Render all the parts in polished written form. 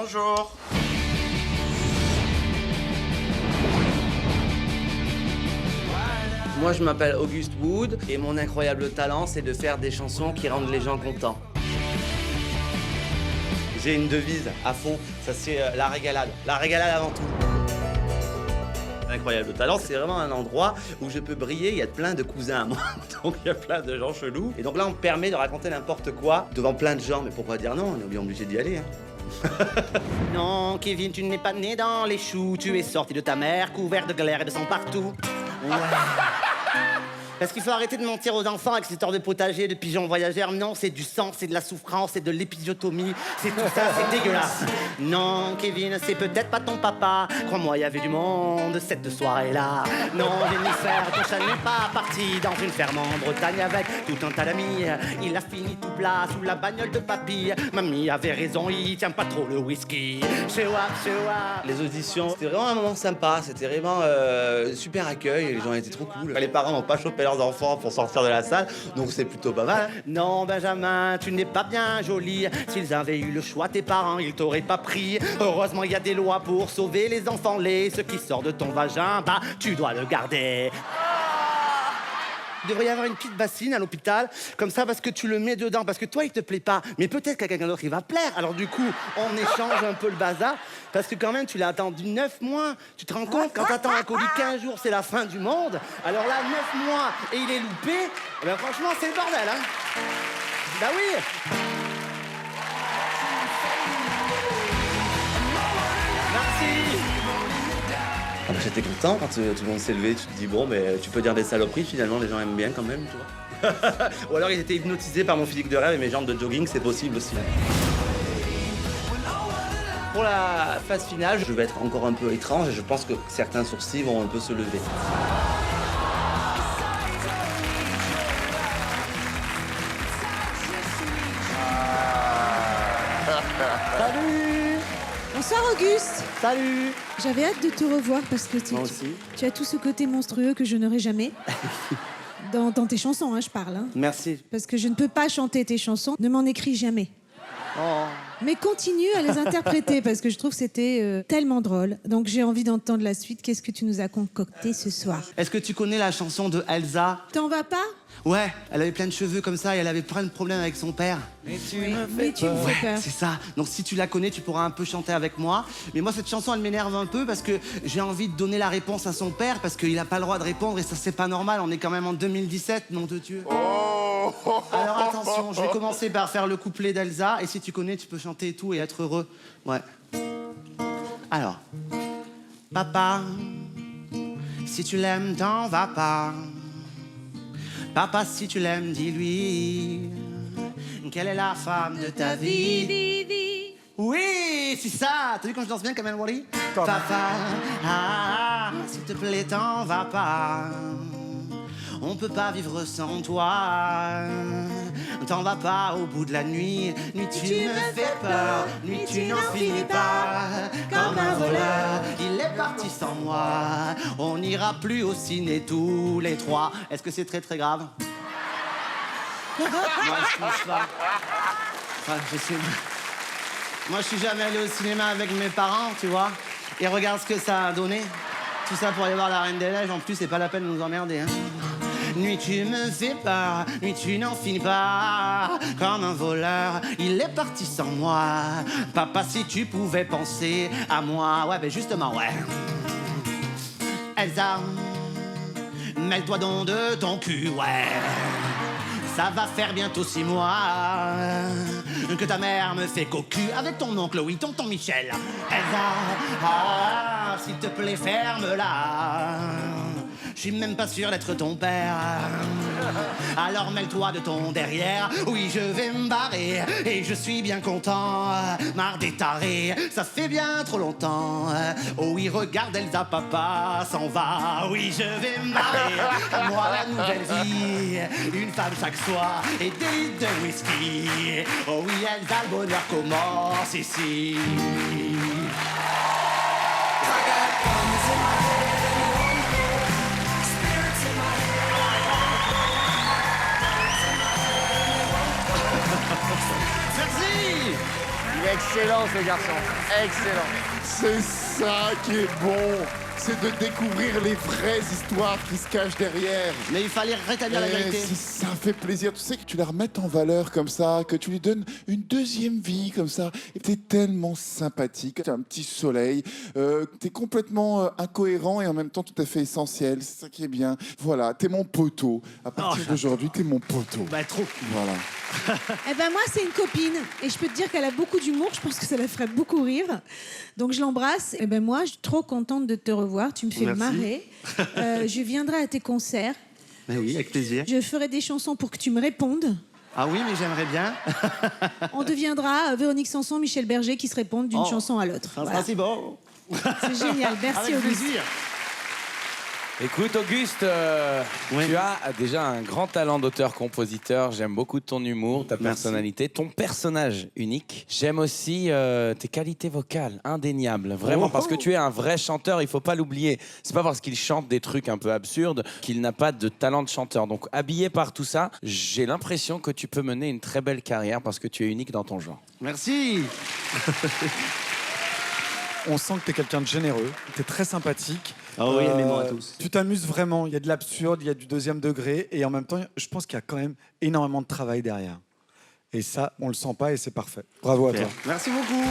Bonjour. Moi, je m'appelle Auguste Wood et mon incroyable talent, c'est de faire des chansons qui rendent les gens contents. J'ai une devise à fond, ça c'est la régalade. La régalade avant tout. Incroyable talent, c'est vraiment un endroit où je peux briller. Il y a plein de cousins à moi, donc il y a plein de gens chelous. Et donc là, on me permet de raconter n'importe quoi devant plein de gens. Mais pourquoi dire non? On est bien obligé d'y aller. Non, Kevin, tu n'es pas né dans les choux. Tu es sorti de ta mère, couvert de glaire et de sang partout. Ouais. Parce qu'il faut arrêter de mentir aux enfants avec cette histoire de potager, de pigeons voyageurs. Non, c'est du sang, c'est de la souffrance, c'est de l'épisiotomie. C'est tout ça, c'est dégueulasse. Non, Kevin, c'est peut-être pas ton papa. Crois-moi, il y avait du monde cette soirée-là. Non, Jennifer, ton chat n'est pas parti dans une ferme en Bretagne avec tout un tas d'amis. Il a fini tout plat sous la bagnole de papy. Mamie avait raison, il tient pas trop le whisky. Chewa. Les auditions, c'était vraiment un moment sympa. C'était vraiment super accueil. Les gens étaient trop cool. Les parents n'ont pas chopé leurs enfants pour sortir de la salle, donc c'est plutôt pas mal. Non, Benjamin, tu n'es pas bien joli. S'ils avaient eu le choix, tes parents, ils t'auraient pas pris. Heureusement, il y a des lois pour sauver les enfants laits. Ce qui sort de ton vagin, bah, tu dois le garder. Il devrait y avoir une petite bassine à l'hôpital, comme ça, parce que tu le mets dedans, parce que toi, il te plaît pas, mais peut-être qu'à quelqu'un d'autre, il va plaire. Alors du coup, on échange un peu le bazar, parce que quand même, tu l'as attendu 9 mois. Tu te rends compte, quand t'attends un colis 15 jours, c'est la fin du monde. Alors là, 9 mois, et il est loupé, eh ben franchement, c'est le bordel, hein. Bah oui. Merci. Ah bah j'étais content quand tout le monde s'est levé, tu te dis bon, mais tu peux dire des saloperies, finalement les gens aiment bien quand même, tu vois. Ou alors ils étaient hypnotisés par mon physique de rêve et mes jambes de jogging, c'est possible aussi. Pour la phase finale, je vais être encore un peu étrange et je pense que certains sourcils vont un peu se lever. Salut! Bonsoir Auguste. Salut! J'avais hâte de te revoir parce que Moi aussi. tu as tout ce côté monstrueux que je n'aurai jamais. Dans tes chansons, hein, je parle. Hein. Merci. Parce que je ne peux pas chanter tes chansons, ne m'en écris jamais. Oh. Mais continue à les interpréter parce que je trouve que c'était tellement drôle. Donc j'ai envie d'entendre la suite. Qu'est-ce que tu nous as concocté ce soir? Est-ce que tu connais la chanson de Elsa? T'en vas pas? Ouais, elle avait plein de cheveux comme ça et elle avait plein de problèmes avec son père. Mais tu me fais peur. C'est ça. Donc si tu la connais, tu pourras un peu chanter avec moi. Mais moi, cette chanson, elle m'énerve un peu parce que j'ai envie de donner la réponse à son père parce qu'il a pas le droit de répondre et ça, c'est pas normal. On est quand même en 2017, nom de Dieu. Alors attention, je vais commencer par faire le couplet d'Elsa et si tu connais, tu peux chanter et tout et être heureux. Ouais. Alors. Papa, si tu l'aimes, t'en vas pas. Papa, si tu l'aimes, dis-lui quelle est la femme de ta vie. Oui, c'est ça. T'as vu quand je danse bien, Kamel Wally? Papa, s'il te plaît, t'en vas pas. On peut pas vivre sans toi. T'en vas pas au bout de la nuit. Nuit, tu me fais peur. Nuit, tu n'en finis pas. Comme un voleur, il est parti sans moi. On n'ira plus au ciné tous les trois. Est-ce que c'est très très grave? Moi, je pense pas. Enfin, je sais. Moi, je suis jamais allé au cinéma avec mes parents, tu vois. Et regarde ce que ça a donné. Tout ça pour aller voir la Reine des Neiges. En plus, c'est pas la peine de nous emmerder, hein. Nuit, tu me fais peur, nuit, tu n'en finis pas. Comme un voleur, il est parti sans moi. Papa, si tu pouvais penser à moi. Ouais, ben justement, ouais. Elsa, mets-toi donc de ton cul, ouais. Ça va faire bientôt 6 mois que ta mère me fait cocu avec ton oncle, oui, tonton Michel. Elsa, s'il te plaît, ferme-la. Je suis même pas sûr d'être ton père. Alors mêle-toi de ton derrière. Oui, je vais me barrer et je suis bien content. Marre des tarés, ça fait bien trop longtemps. Oh oui, regarde Elsa, papa s'en va. Oui, je vais me barrer. Moi, la nouvelle vie, une femme chaque soir et des litres de whisky. Oh oui, Elsa, le bonheur commence ici. Merci. Il est excellent, ce garçon. Excellent. C'est ça qui est bon. C'est de découvrir les vraies histoires qui se cachent derrière. Mais il fallait rétablir la vérité. Ça fait plaisir. Tu sais que tu les remettes en valeur comme ça, que tu lui donnes une deuxième vie comme ça. Et t'es tellement sympathique. T'as un petit soleil. T'es complètement incohérent et en même temps tout à fait essentiel. C'est ça qui est bien. Voilà, t'es mon poteau. À partir d'aujourd'hui, t'es mon poteau. Bah, trop. Voilà. Eh ben moi, c'est une copine. Et je peux te dire qu'elle a beaucoup d'humour. Je pense que ça la ferait beaucoup rire. Donc je l'embrasse. Eh ben moi, je suis trop contente de te revoir. Tu me fais Merci. marrer. Je viendrai à tes concerts. Mais oui, avec plaisir. Je ferai des chansons pour que tu me répondes. Ah oui, mais j'aimerais bien. On deviendra Véronique Sanson, Michel Berger qui se répondent d'une chanson à l'autre. Ça sera Voilà. si bon. C'est génial. Merci, Avec Auguste. plaisir. Écoute, Auguste, tu as déjà un grand talent d'auteur-compositeur. J'aime beaucoup ton humour, ta personnalité, ton personnage unique. J'aime aussi tes qualités vocales, indéniables. Vraiment, parce que tu es un vrai chanteur, il faut pas l'oublier. C'est pas parce qu'il chante des trucs un peu absurdes qu'il n'a pas de talent de chanteur. Donc, habillé par tout ça, j'ai l'impression que tu peux mener une très belle carrière parce que tu es unique dans ton genre. Merci. On sent que tu es quelqu'un de généreux, tu es très sympathique. Ah oui, aimez-moi à tous. Tu t'amuses vraiment, il y a de l'absurde, il y a du deuxième degré, et en même temps, je pense qu'il y a quand même énormément de travail derrière. Et ça, on le sent pas et c'est parfait. Bravo à toi. Merci beaucoup.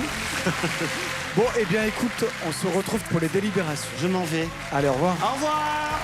Bon, eh bien écoute, on se retrouve pour les délibérations. Je m'en vais. Allez, au revoir. Au revoir.